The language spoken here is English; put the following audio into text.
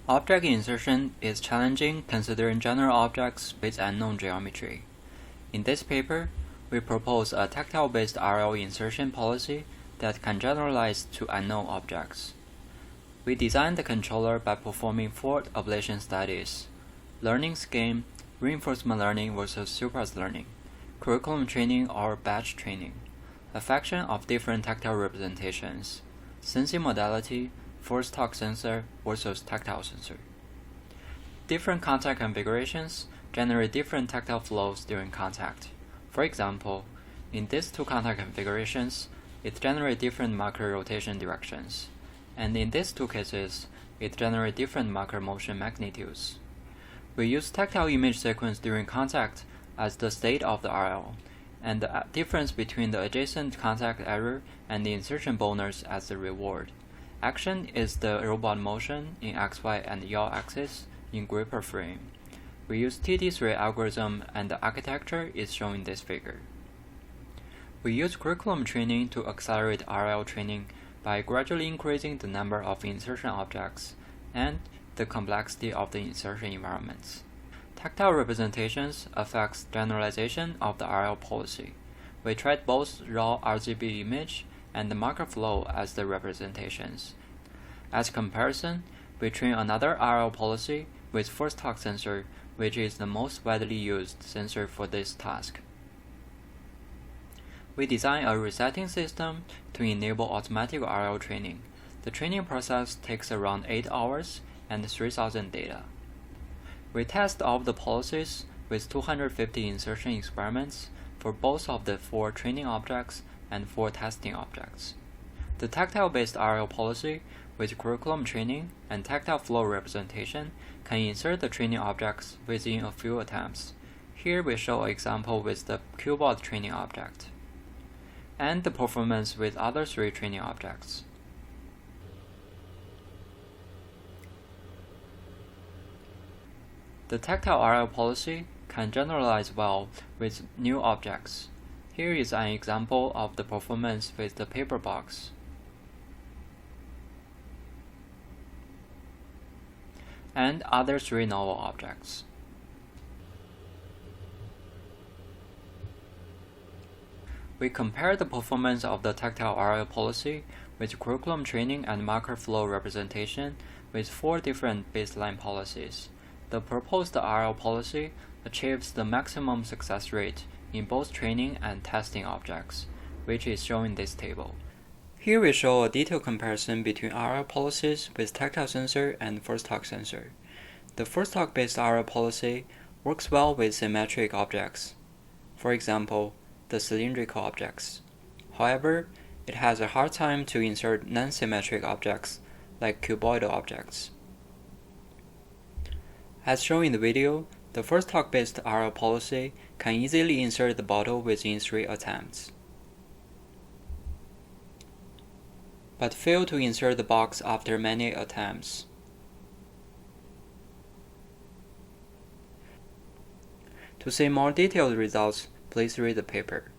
Object insertion is challenging considering general objects with unknown geometry. In this paper, we propose a tactile-based RL insertion policy that can generalize to unknown objects. We designed the controller by performing 4 ablation studies: learning scheme, reinforcement learning versus supervised learning, curriculum training or batch training, affection of different tactile representations, sensing modality, force torque sensor versus tactile sensor. Different contact configurations generate different tactile flows during contact. For example, in these 2 contact configurations, it generates different marker rotation directions, and in these 2 cases, it generates different marker motion magnitudes. We use tactile image sequence during contact as the state of the RL, and the difference between the adjacent contact error and the insertion bonus as the reward. Action is the robot motion in XY and yaw axis in gripper frame. We use TD3 algorithm and the architecture is shown in this figure. We use curriculum training to accelerate RL training by gradually increasing the number of insertion objects and the complexity of the insertion environments. Tactile representations affects generalization of the RL policy. We tried both raw RGB image and the marker flow as the representations. As comparison, we train another RL policy with force torque sensor, which is the most widely used sensor for this task. We design a resetting system to enable automatic RL training. The training process takes around 8 hours and 3,000 data. We test all of the policies with 250 insertion experiments for both of the 4 training objects and 4 testing objects. The tactile-based RL policy with curriculum training and tactile flow representation can insert the training objects within a few attempts. Here we show an example with the cuboid training object, and the performance with other 3 training objects. The tactile RL policy can generalize well with new objects. Here is an example of the performance with the paper box. And other 3 novel objects. We compare the performance of the tactile RL policy with curriculum training and marker flow representation with 4 different baseline policies. The proposed RL policy achieves the maximum success rate in both training and testing objects, which is shown in this table. Here we show a detailed comparison between RL policies with tactile sensor and force torque sensor. The force torque based RL policy works well with symmetric objects, for example, the cylindrical objects. However, it has a hard time to insert non-symmetric objects like cuboidal objects. As shown in the video, the force torque based RL policy can easily insert the bottle within 3 attempts, but fail to insert the box after many attempts. To see more detailed results, please read the paper.